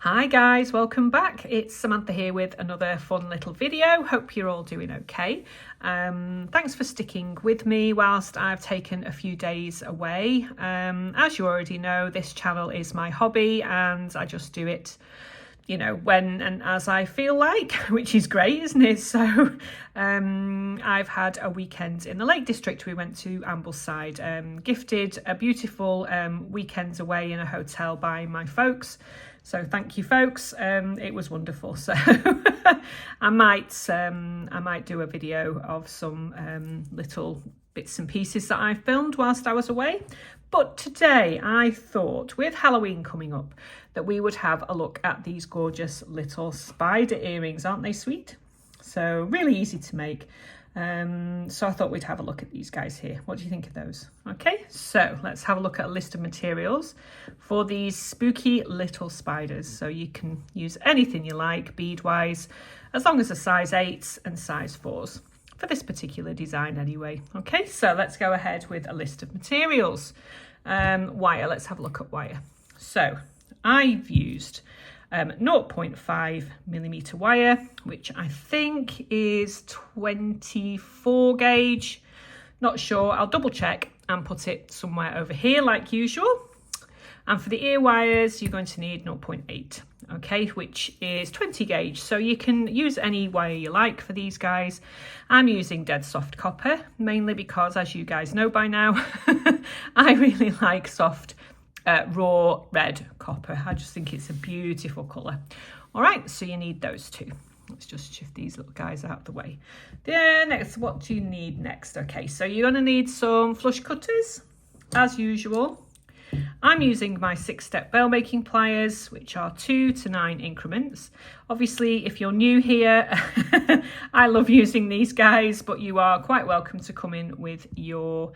Hi guys, welcome back. It's Samantha here with another fun little video. Hope you're all doing okay. Thanks for sticking with me whilst I've taken a few days away. As you already know, this channel is my hobby and I just do it, you know, when and as I feel like, which is great, isn't it? So I've had a weekend in the Lake District. We went to Ambleside, gifted a beautiful weekend away in a hotel by my folks. So thank you, folks. It was wonderful. So I might do a video of some little bits and pieces that I filmed whilst I was away. But today I thought, with Halloween coming up, that we would have a look at these gorgeous little spider earrings. Aren't they sweet? So really easy to make. So I thought we'd have a look at these guys here. What do you think of those? Okay, so let's have a look at a list of materials for these spooky little spiders. So you can use anything you like bead-wise, as long as they're size 8s and size 4s. For this particular design anyway. Okay, so let's go ahead with a list of materials. Wire, let's have a look at wire. So I've used 0.5mm wire, which I think is 24 gauge. Not sure, I'll double check and put it somewhere over here like usual. And for the ear wires, you're going to need 0.8, okay, which is 20 gauge. So you can use any wire you like for these guys. I'm using dead soft copper, mainly because, as you guys know by now, I really like soft raw red copper. I just think it's a beautiful colour. All right, so you need those two. Let's just shift these little guys out of the way. Next, what do you need next? Okay, so you're going to need some flush cutters, as usual. I'm using my 6-step veil making pliers, which are 2 to 9 increments. Obviously, if you're new here, I love using these guys, but you are quite welcome to come in with your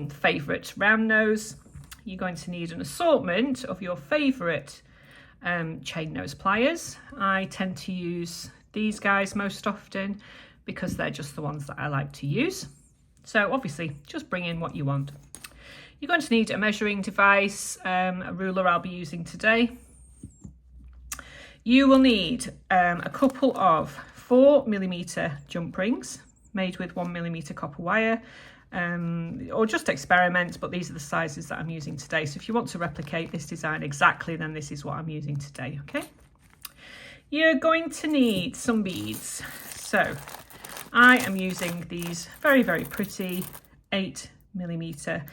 favourite round nose. You're going to need an assortment of your favourite chain nose pliers. I tend to use these guys most often because they're just the ones that I like to use. So obviously, just bring in what you want. You're going to need a measuring device, a ruler I'll be using today. You will need a couple of 4mm jump rings made with 1mm copper wire, or just experiment, but these are the sizes that I'm using today. So if you want to replicate this design exactly, then this is what I'm using today, okay? You're going to need some beads. So I am using these very, very pretty 8mm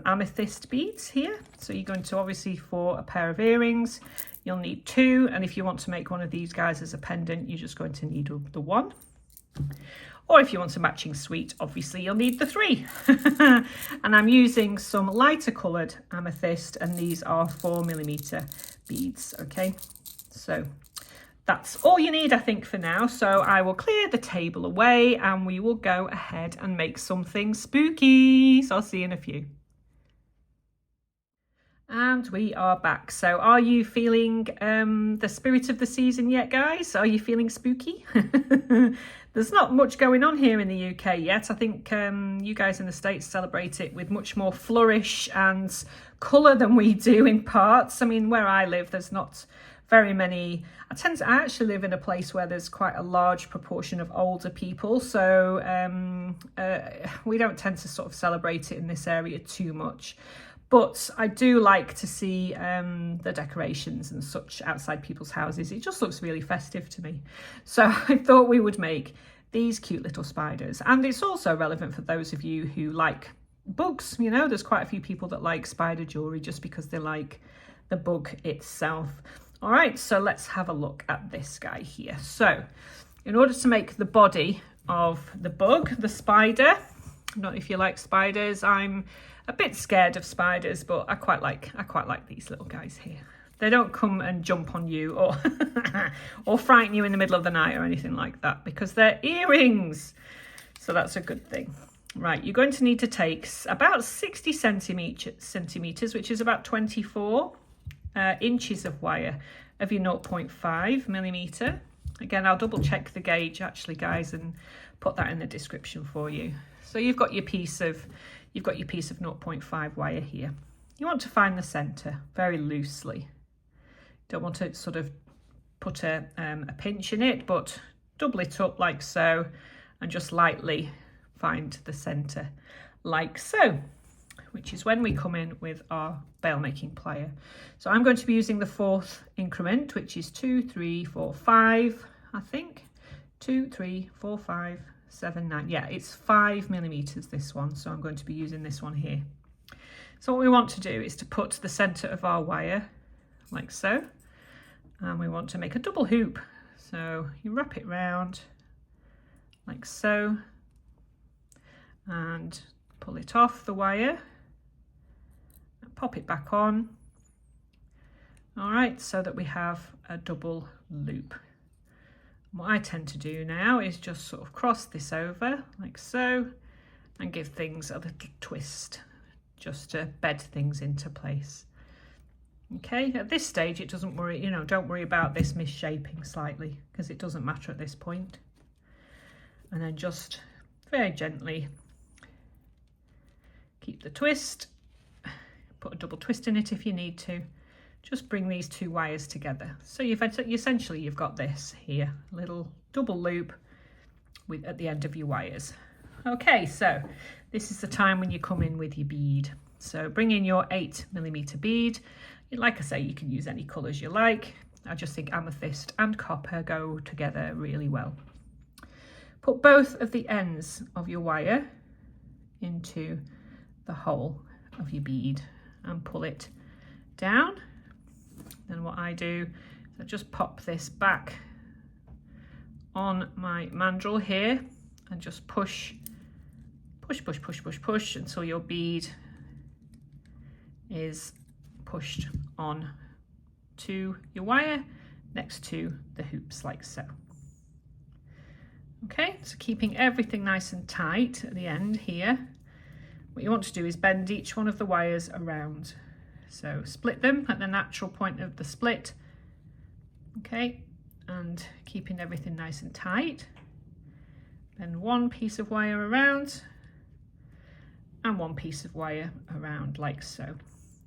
amethyst beads here. So you're going to, obviously, for a pair of earrings, you'll need 2, and if you want to make one of these guys as a pendant, you're just going to need the 1. Or if you want a matching suite, obviously you'll need the 3. And I'm using some lighter coloured amethyst, and these are 4mm beads, okay? So that's all you need, I think, for now. So I will clear the table away and we will go ahead and make something spooky. So I'll see you in a few. And we are back. So are you feeling the spirit of the season yet, guys? Are you feeling spooky? There's not much going on here in the UK yet. I think you guys in the States celebrate it with much more flourish and colour than we do in parts. I mean, where I live, there's not very many. I actually live in a place where there's quite a large proportion of older people. So we don't tend to sort of celebrate it in this area too much. But I do like to see the decorations and such outside people's houses. It just looks really festive to me. So I thought we would make these cute little spiders. And it's also relevant for those of you who like bugs. You know, there's quite a few people that like spider jewellery just because they like the bug itself. All right, so let's have a look at this guy here. So in order to make the body of the bug, the spider, not if you like spiders, I'm a bit scared of spiders, but I quite like these little guys here. They don't come and jump on you or or frighten you in the middle of the night or anything like that, because they're earrings. So that's a good thing. Right, you're going to need to take about 60 centimetres, which is about 24 inches of wire of your 0.5mm. Again, I'll double check the gauge actually, guys, and put that in the description for you. So you've got your piece of 0.5 wire here. You want to find the centre very loosely. Don't want to sort of put a pinch in it, but double it up like so, and just lightly find the centre like so, which is when we come in with our bail making plier. So I'm going to be using the 4th increment, which is 2, 3, 4, 5, I think. 2, 3, 4, 5, 7, 9. Yeah, it's 5 millimeters, this one. So I'm going to be using this one here. So what we want to do is to put the centre of our wire like so. And we want to make a double hoop. So you wrap it round like so and pull it off the wire and pop it back on. All right, so that we have a double loop. What I tend to do now is just sort of cross this over like so and give things a little twist just to bed things into place. Okay, at this stage it doesn't worry, you know, don't worry about this misshaping slightly because it doesn't matter at this point. And then just very gently keep the twist, put a double twist in it if you need to. Just bring these 2 wires together. So essentially you've got this here, a little double loop at the end of your wires. Okay, so this is the time when you come in with your bead. So bring in your 8 millimeter bead. Like I say, you can use any colours you like. I just think amethyst and copper go together really well. Put both of the ends of your wire into the hole of your bead and pull it down. Then what I do is I just pop this back on my mandrel here and just push until your bead is pushed on to your wire next to the hoops like so. Okay, so keeping everything nice and tight at the end here. What you want to do is bend each one of the wires around. So split them at the natural point of the split. Okay, and keeping everything nice and tight. Then one piece of wire around and one piece of wire around like so.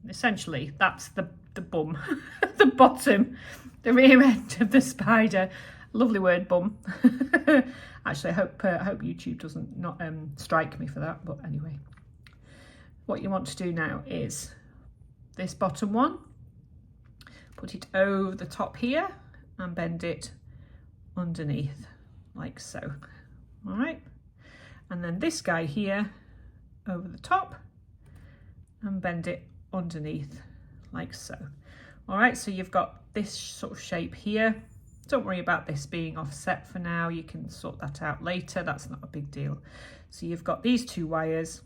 Essentially, that's the bum, the bottom, the rear end of the spider. Lovely word, bum. Actually, I hope YouTube doesn't not strike me for that. But anyway, what you want to do now is this bottom one, put it over the top here and bend it underneath like so. All right, and then this guy here over the top and bend it underneath like so. All right, so you've got this sort of shape here. Don't worry about this being offset for now. You can sort that out later. That's not a big deal. So you've got these 2 wires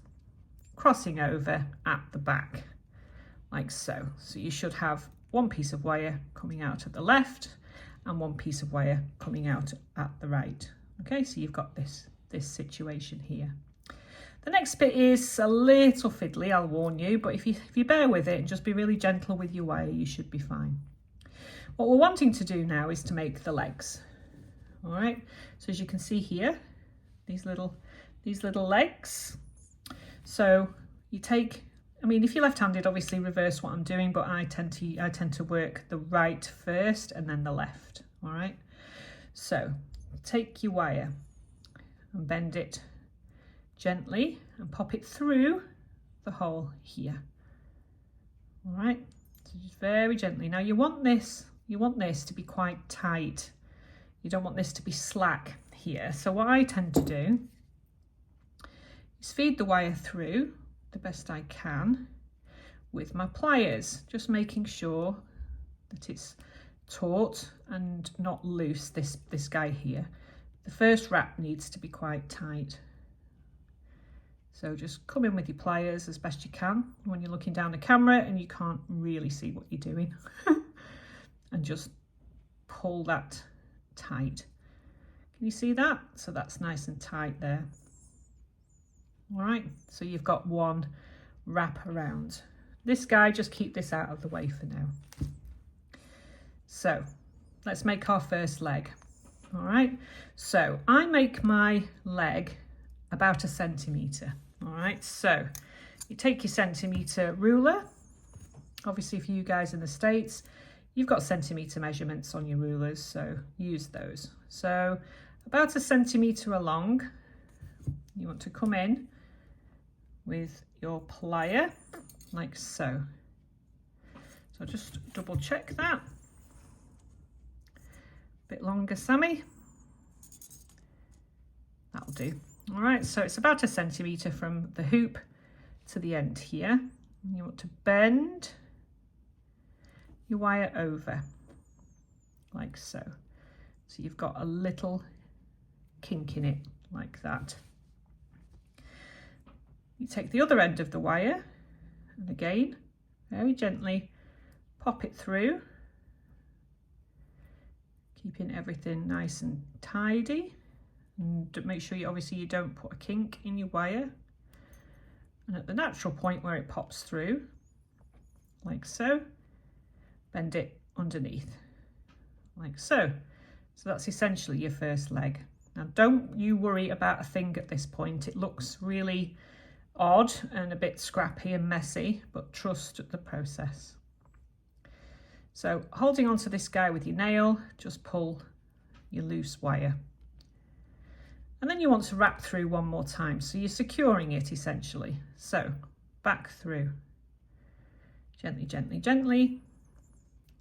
crossing over at the back like so. So you should have one piece of wire coming out at the left and one piece of wire coming out at the right. Okay, so you've got this situation here. The next bit is a little fiddly, I'll warn you, but if you bear with it and just be really gentle with your wire, you should be fine. What we're wanting to do now is to make the legs. All right, so as you can see here, these little legs. So you take, I mean, if you're left-handed, obviously reverse what I'm doing, but I tend to work the right first and then the left. All right, so take your wire and bend it gently and pop it through the hole here. All right, so just very gently. Now you want this to be quite tight. You don't want this to be slack here. So what I tend to do is feed the wire through the best I can with my pliers, just making sure that it's taut and not loose, this guy here. The first wrap needs to be quite tight. So just come in with your pliers as best you can when you're looking down the camera and you can't really see what you're doing. And just pull that tight. Can you see that? So that's nice and tight there. All right, so you've got one wrap around. This guy, just keep this out of the way for now. So let's make our first leg. All right, so I make my leg about 1 centimetre. All right, so you take your centimetre ruler. Obviously for you guys in the States, You've got centimetre measurements on your rulers, so use those. So about 1 centimetre along, you want to come in with your plier like so. So just double check that. Bit longer, Sammy. That'll do. All right, so it's about 1 centimetre from the hoop to the end here. And you want to bend your wire over like so. So you've got a little kink in it like that. You take the other end of the wire and again, very gently pop it through, keeping everything nice and tidy. And make sure you don't put a kink in your wire. And at the natural point where it pops through, like so, bend it underneath, like so. So that's essentially your first leg. Now don't you worry about a thing at this point. It looks really odd and a bit scrappy and messy, but trust the process. So holding onto this guy with your nail, just pull your loose wire. And then you want to wrap through one more time. So you're securing it essentially. So back through, gently, gently, gently,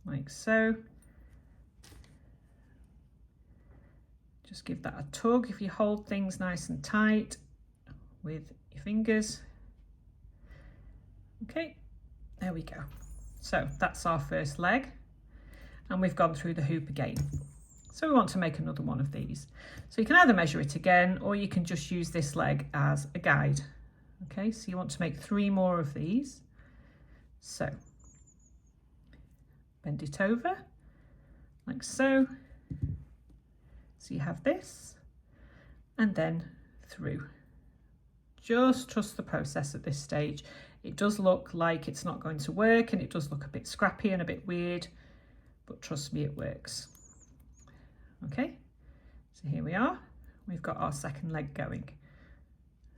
like so. Just give that a tug. If you hold things nice and tight with your fingers. Okay, there we go. So that's our first leg. And we've gone through the hoop again. So we want to make another one of these. So you can either measure it again, or you can just use this leg as a guide. Okay, so you want to make 3 more of these. So bend it over like so. So you have this and then through. Just trust the process at this stage. It does look like it's not going to work and it does look a bit scrappy and a bit weird, but trust me, it works. Okay, so here we are. We've got our second leg going.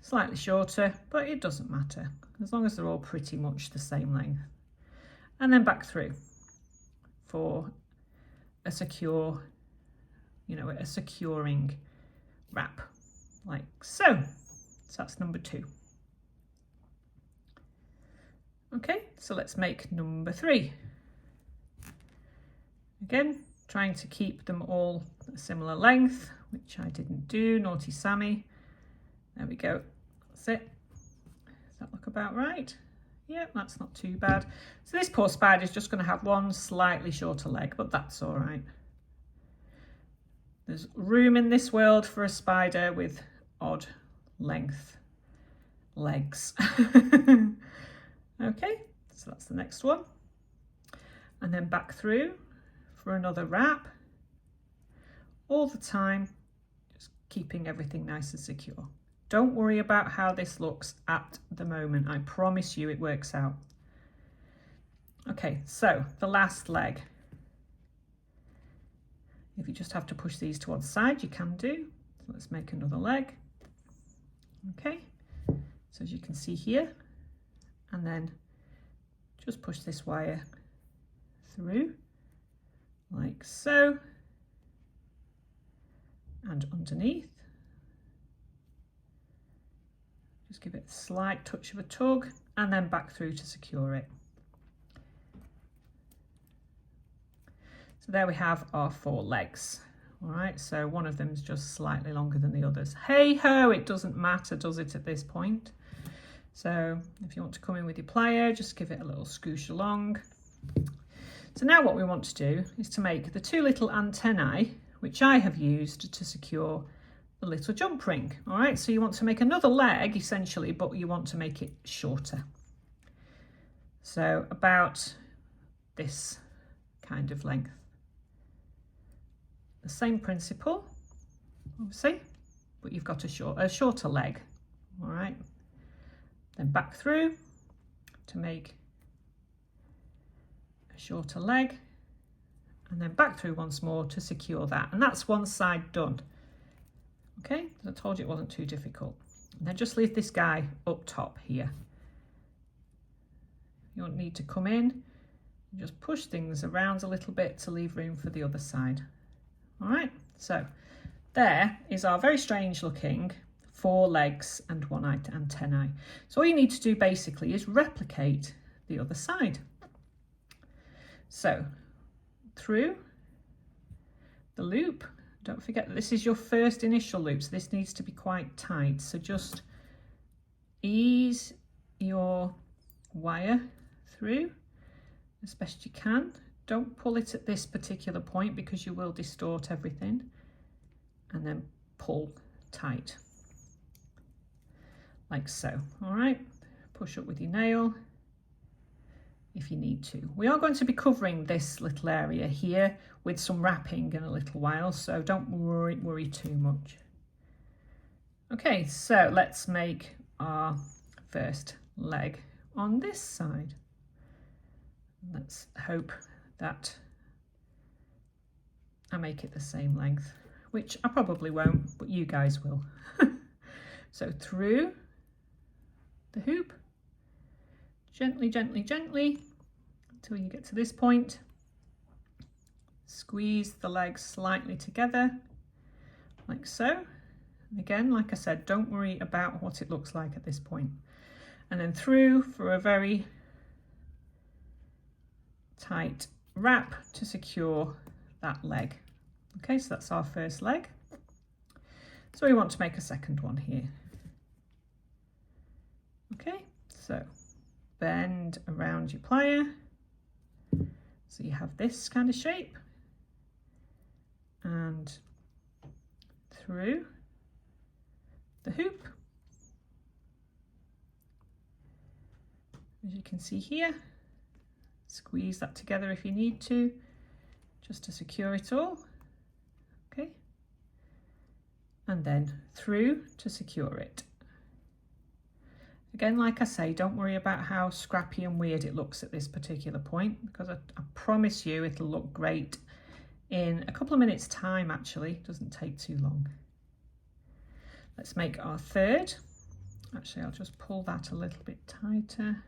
Slightly shorter, but it doesn't matter as long as they're all pretty much the same length. And then back through for a secure, a securing wrap like so. So that's number 2. Okay, so let's make number 3. Again, trying to keep them all a similar length, which I didn't do, naughty Sammy. There we go, that's it. Does that look about right? Yeah, that's not too bad. So this poor spider is just going to have one slightly shorter leg, but that's all right. There's room in this world for a spider with odd length legs. Okay, so that's the next one. And then back through for another wrap, all the time, just keeping everything nice and secure. Don't worry about how this looks at the moment. I promise you it works out. Okay, so the last leg. If you just have to push these to one side, you can do. So let's make another leg. Okay, so as you can see here, and then just push this wire through like so, and underneath. Just give it a slight touch of a tug and then back through to secure it. So there we have our 4 legs. All right, so one of them is just slightly longer than the others. Hey ho, it doesn't matter, does it, at this point? So if you want to come in with your plier, just give it a little scoosh along. So now what we want to do is to make the 2 little antennae, which I have used to secure the little jump ring. All right, so you want to make another leg essentially, but you want to make it shorter. So about this kind of length. The same principle, obviously, but you've got a shorter leg. All right, then back through to make a shorter leg, and then back through once more to secure that, and that's one side done. Okay, as I told you, it wasn't too difficult. And then just leave this guy up top here. You don't need to come in Just push things around a little bit to leave room for the other side. All right, so there is our very strange looking 4 legs and 1 antennae. So all you need to do basically is replicate the other side. So through the loop, don't forget that this is your first initial loop, so this needs to be quite tight. So just ease your wire through as best you can. Don't pull it at this particular point because you will distort everything, and then pull tight like so. All right, push up with your nail if you need to. We are going to be covering this little area here with some wrapping in a little while, so don't worry too much. Okay, so let's make our first leg on this side. Let's hope that I make it the same length, which I probably won't, but you guys will. So through the hoop, gently, gently, gently, until you get to this point. Squeeze the legs slightly together, like so. Again, like I said, don't worry about what it looks like at this point. And then through for a very tight wrap to secure that leg. Okay, so that's our first leg. So we want to make a second one here. Okay, so bend around your plier. So you have this kind of shape, and through the hoop, as you can see here. Squeeze that together if you need to, just to secure it all. Okay, and then through to secure it. Again, like I say, don't worry about how scrappy and weird it looks at this particular point, because I promise you it'll look great in a couple of minutes time. Actually, it doesn't take too long. Let's make our third. Actually, I'll just pull that a little bit tighter.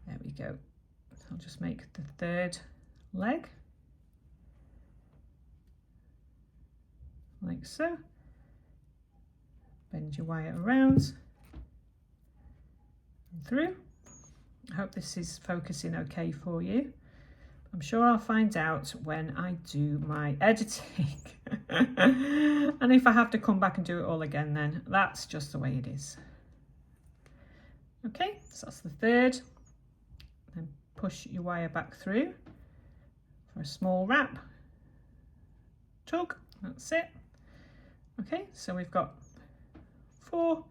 There we go. I'll just make the third leg, like so. Bend your wire around and through. I hope this is focusing okay for you. I'm sure I'll find out when I do my editing. And if I have to come back and do it all again, then that's just the way it is. Okay, so that's the third. Then push your wire back through for a small wrap. Tug, that's it. Okay, so we've got 4.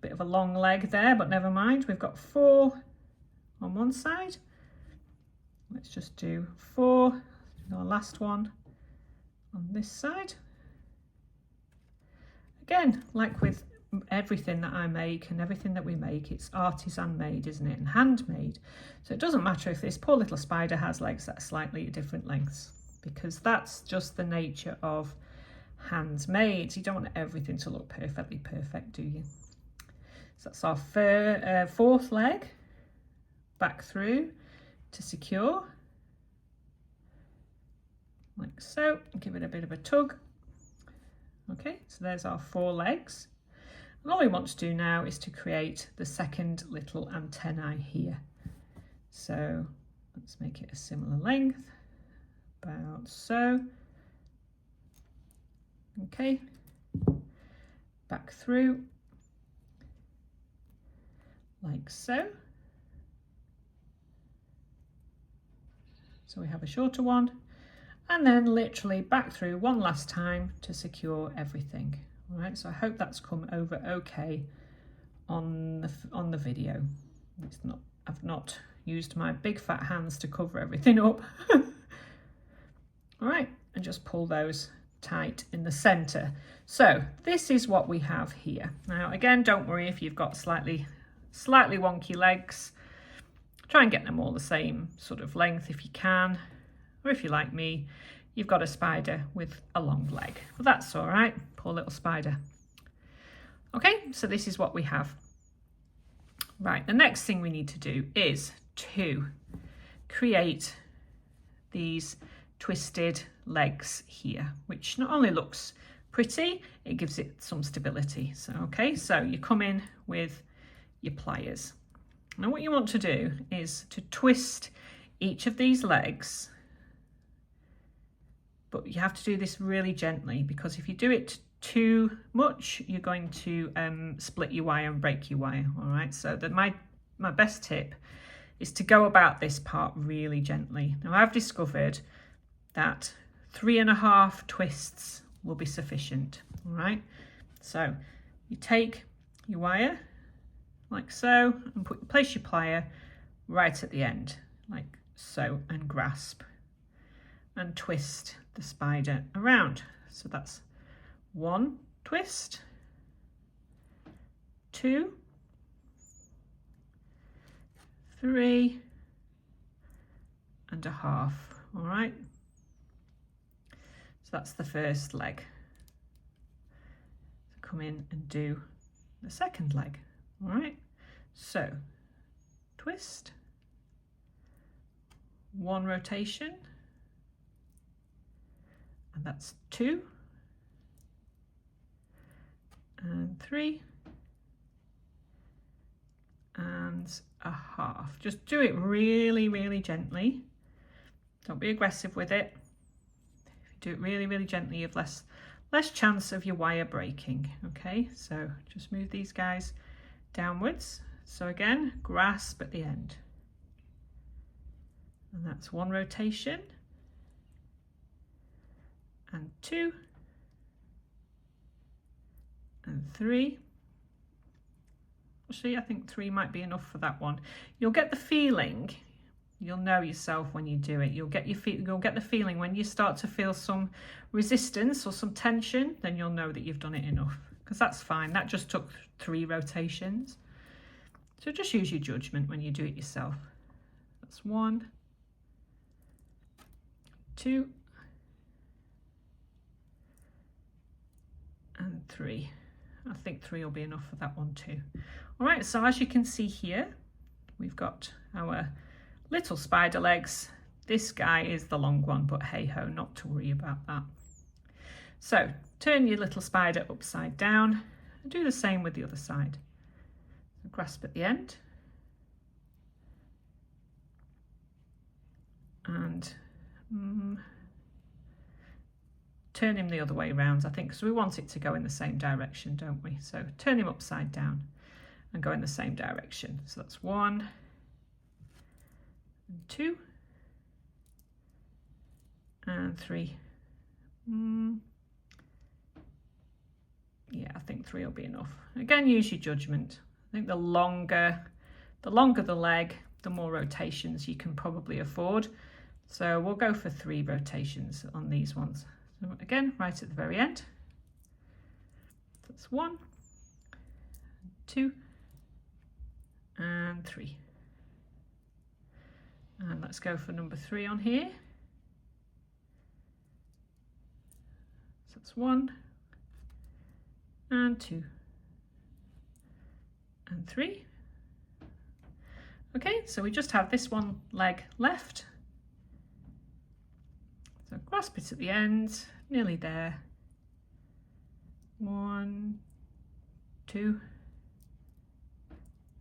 Bit of a long leg there, but never mind. We've got 4 on one side. Let's just do 4, our last one on this side. Again, like with everything that I make and everything that we make, it's artisan made, isn't it, and handmade. So it doesn't matter if this poor little spider has legs that are slightly different lengths, because that's just the nature of handmade. You don't want everything to look perfectly perfect, do you? So that's our fourth leg, back through to secure, like so. Give it a bit of a tug. Okay, so there's our 4 legs. And all we want to do now is to create the second little antennae here. So let's make it a similar length, about so. Okay, back through, like so. So we have a shorter one, and then literally back through one last time to secure everything. All right, so I hope that's come over okay on the video. I've not used my big fat hands to cover everything up. All right, and just pull those tight in the center. So this is what we have here. Now again, don't worry if you've got slightly wonky legs. Try and get them all the same sort of length if you can, or if you're like me, you've got a spider with a long leg. Well, that's all right, poor little spider. Okay, so this is what we have. Right, the next thing we need to do is to create these twisted legs here, which not only looks pretty, it gives it some stability. So, okay, so you come in with your pliers. Now what you want to do is to twist each of these legs, but you have to do this really gently, because if you do it too much, you're going to split your wire and break your wire. All right, so my best tip is to go about this part really gently. Now I've discovered that 3.5 twists will be sufficient. All right, so you take your wire like so and place your plier right at the end like so, and grasp and twist the spider around. So that's 1 twist, 2, 3 and a half. All right, so that's the first leg. So come in and do the second leg. All right, so twist, 1 rotation, and that's 2 and 3 and a half. Just do it really, really gently. Don't be aggressive with it. If you do it really, really gently, you have less chance of your wire breaking. Okay, so just move these guys downwards. So again, grasp at the end. And that's 1 rotation and 2 and 3. Actually, I think 3 might be enough for that one. You'll get the feeling, you'll know yourself when you do it. You'll get the feeling when you start to feel some resistance or some tension, then you'll know that you've done it enough, because that's fine. That just took 3 rotations. So just use your judgment when you do it yourself. That's 1, 2 and 3. I think 3 will be enough for that one too. All right, so as you can see here, we've got our little spider legs. This guy is the long one, but hey ho, not to worry about that. So turn your little spider upside down and do the same with the other side. So grasp at the end and turn him the other way around, I think, because we want it to go in the same direction, don't we? So turn him upside down and go in the same direction. So that's 1 and 2 and 3. Yeah, I think 3 will be enough. Again, use your judgment. I think the longer the leg, the more rotations you can probably afford. So we'll go for 3 rotations on these ones. So again, right at the very end. That's 1, 2 and 3. And let's go for number 3 on here. So that's 1 and 2 and 3. Okay, so we just have this one leg left. So grasp it at the end, nearly there. 1, 2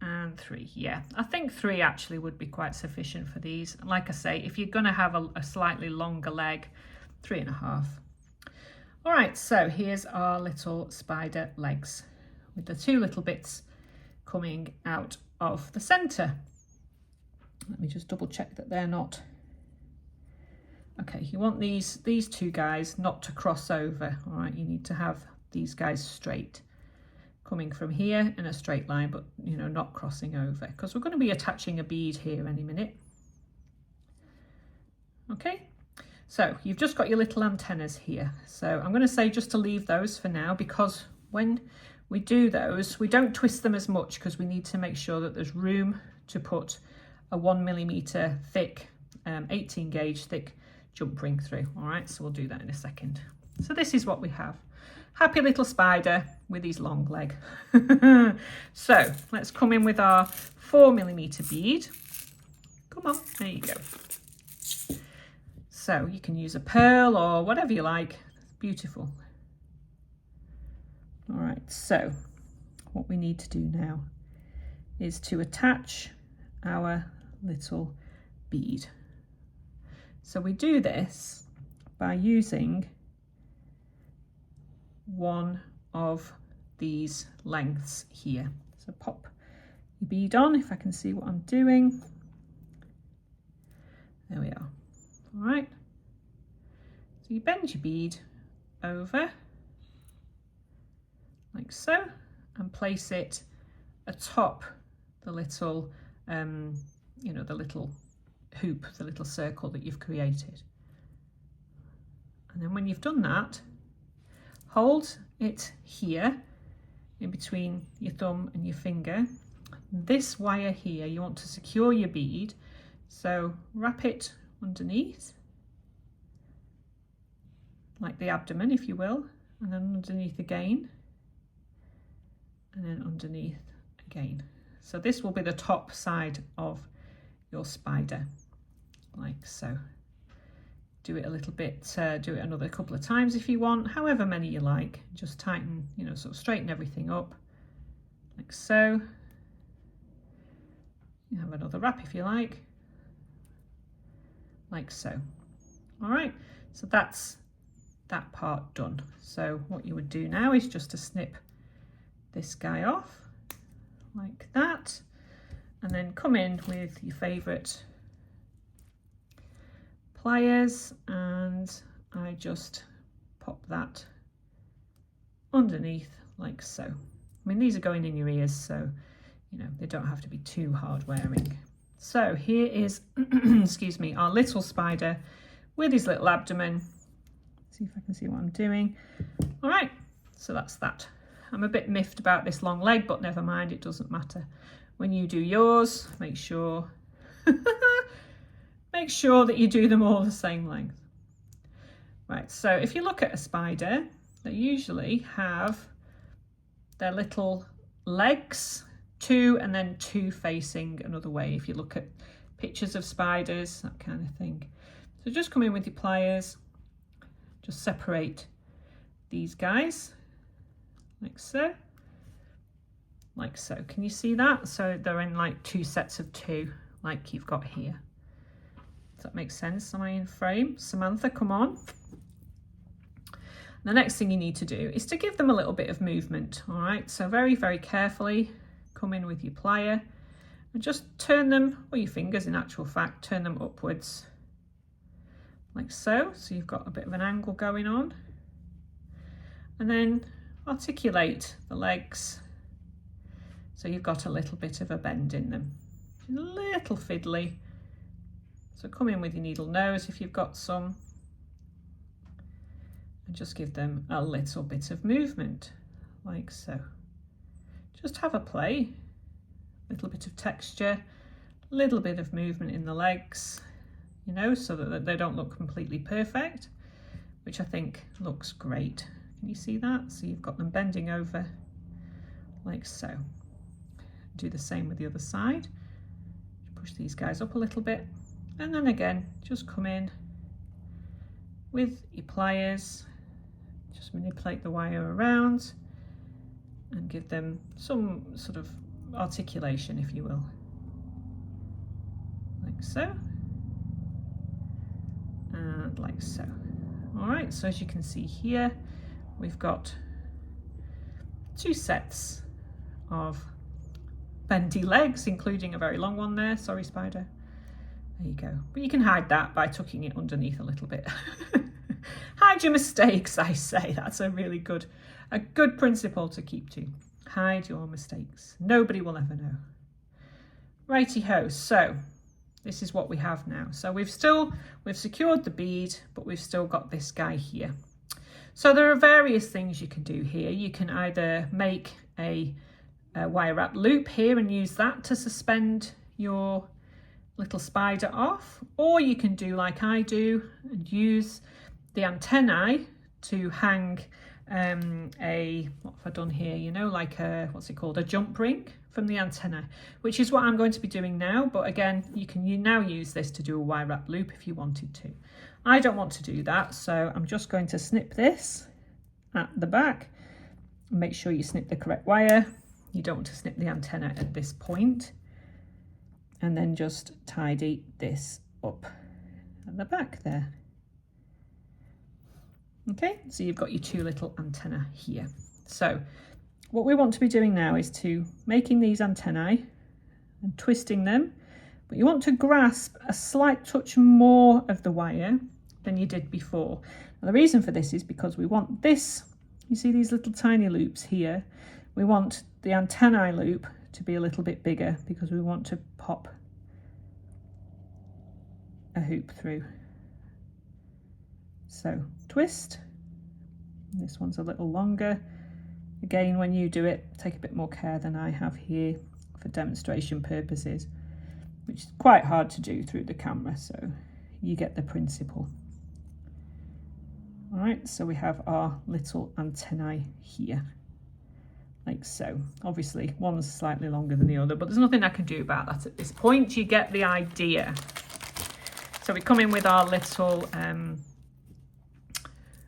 and 3. Yeah, I think 3 actually would be quite sufficient for these. And like I say, if you're going to have a slightly longer leg, 3.5. All right, so here's our little spider legs with the 2 little bits coming out of the center. Let me just double check that they're not. Okay, you want these 2 guys not to cross over. All right, you need to have these guys straight, coming from here in a straight line, but you know, not crossing over, because we're going to be attaching a bead here any minute. Okay, so you've just got your little antennas here. So I'm going to say just to leave those for now, because when we do those, we don't twist them as much, because we need to make sure that there's room to put a 1mm thick, 18 gauge thick jump ring through. All right, so we'll do that in a second. So this is what we have. Happy little spider with his long leg. So let's come in with our 4mm bead. Come on, there you go. So you can use a pearl or whatever you like. It's beautiful. All right, so what we need to do now is to attach our little bead. So we do this by using one of these lengths here. So pop your bead on, if I can see what I'm doing. There we are. All right. So you bend your bead over like so and place it atop the little, you know, the little hoop, the little circle that you've created. And then when you've done that, hold it here in between your thumb and your finger. This wire here, you want to secure your bead, so wrap it underneath, like the abdomen, if you will, and then underneath again, and then underneath again. So this will be the top side of your spider, like so. Do it a little bit, do it another couple of times if you want, however many you like. Just tighten, you know, sort of straighten everything up, like so. You have another wrap if you like so. All right, so that's that part done. So what you would do now is just to snip this guy off like that, and then come in with your favourite pliers, and I just pop that underneath like so. I mean, these are going in your ears, so you know they don't have to be too hard wearing. So here is excuse me, our little spider with his little abdomen. See if I can see what I'm doing. All right, so that's that. I'm a bit miffed about this long leg, but never mind, it doesn't matter. When you do yours, make sure make sure that you do them all the same length. Right, so if you look at a spider, they usually have their little legs, two and then two facing another way. If you look at pictures of spiders, that kind of thing. So just come in with your pliers, just separate these guys like so, like so. Can you see that? So they're in like two sets of two, like you've got here. Does that make sense? Am I in frame? Samantha, come on. The next thing you need to do is to give them a little bit of movement. All right, so very, very carefully come in with your plier and just turn them, or your fingers in actual fact, turn them upwards like so. So you've got a bit of an angle going on. And then articulate the legs so you've got a little bit of a bend in them. A little fiddly. So come in with your needle nose if you've got some, and just give them a little bit of movement, like so. Just have a play, a little bit of texture, a little bit of movement in the legs, you know, so that they don't look completely perfect, which I think looks great. Can you see that? So you've got them bending over like so. Do the same with the other side. Push these guys up a little bit. And then again, just come in with your pliers, just manipulate the wire around and give them some sort of articulation, if you will, like so, and like so. All right, so as you can see here, we've got two sets of bendy legs, including a very long one there. Sorry, spider. There you go. But you can hide that by tucking it underneath a little bit. Hide your mistakes, I say. That's a really good principle to keep to. Hide your mistakes. Nobody will ever know. Righty-ho. So this is what we have now. So we've secured the bead, but we've still got this guy here. So there are various things you can do here. You can either make a wire wrap loop here and use that to suspend your little spider off, or you can do like I do and use the antennae to hang what have I done here, you know, like a, what's it called, a jump ring, from the antenna, which is what I'm going to be doing now. But again, you can now use this to do a wire wrap loop if you wanted to. I don't want to do that, so I'm just going to snip this at the back. Make sure you snip the correct wire. You don't want to snip the antenna at this point. And then just tidy this up at the back there. Okay, so you've got your two little antennae here. So what we want to be doing now is to making these antennae and twisting them, but you want to grasp a slight touch more of the wire than you did before. Now, the reason for this is because we want this, you see these little tiny loops here, we want the antennae loop to be a little bit bigger because we want to pop a hoop through. So twist, this one's a little longer. Again, when you do it, take a bit more care than I have here for demonstration purposes, which is quite hard to do through the camera, so you get the principle. All right, so we have our little antennae here, like so. Obviously, one's slightly longer than the other, but there's nothing I can do about that at this point. You get the idea. So we come in with our little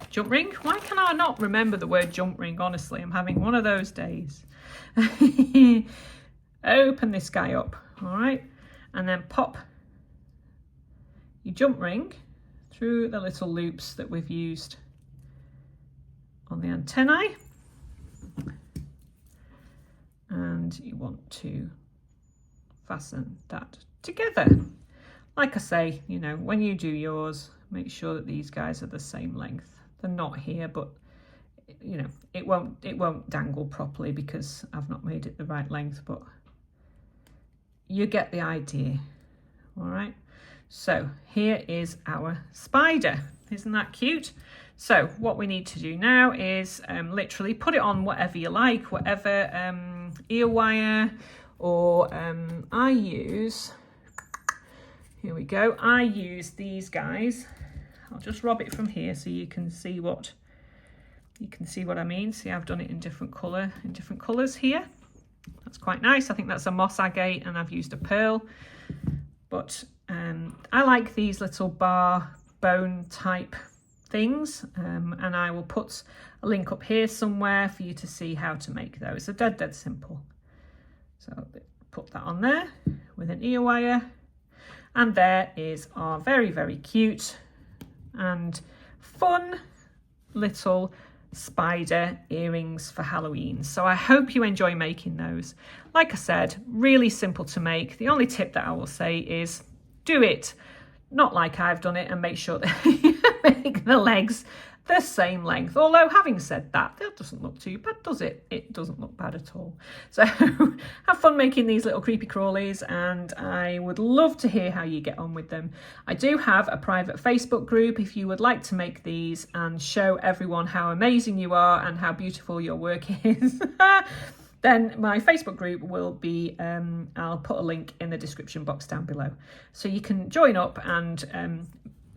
jump ring. Why can I not remember the word jump ring? Honestly, I'm having one of those days. Open this guy up, all right? And then pop your jump ring through the little loops that we've used on the antennae. And you want to fasten that together. Like I say, you know, when you do yours, make sure that these guys are the same length. They're not here, but you know, it won't dangle properly because I've not made it the right length, but you get the idea. All right, so here is our spider. Isn't that cute? So what we need to do now is literally put it on whatever you like, whatever ear wire, or I use, here we go, I use these guys. I'll just rob it from here so you can see what I mean. See, I've done it in different colours here. That's quite nice. I think that's a moss agate and I've used a pearl. But I like these little bar bone type things, and I will put a link up here somewhere for you to see how to make those. They're dead simple. So I'll put that on there with an ear wire, and there is our very cute and fun little spider earrings for Halloween. So I hope you enjoy making those. Like I said, really simple to make. The only tip that I will say is do it not like I've done it, and make sure that you make the legs the same length. Although, having said that, that doesn't look too bad, does it? It doesn't look bad at all. So have fun making these little creepy crawlies, and I would love to hear how you get on with them. I do have a private Facebook group if you would like to make these and show everyone how amazing you are and how beautiful your work is. Then my Facebook group will be, I'll put a link in the description box down below. So you can join up and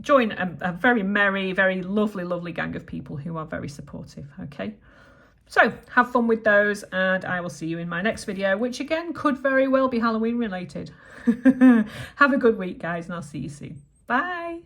join a very merry, very lovely gang of people who are very supportive, okay? So have fun with those, and I will see you in my next video, which again could very well be Halloween related. Have a good week, guys, and I'll see you soon. Bye.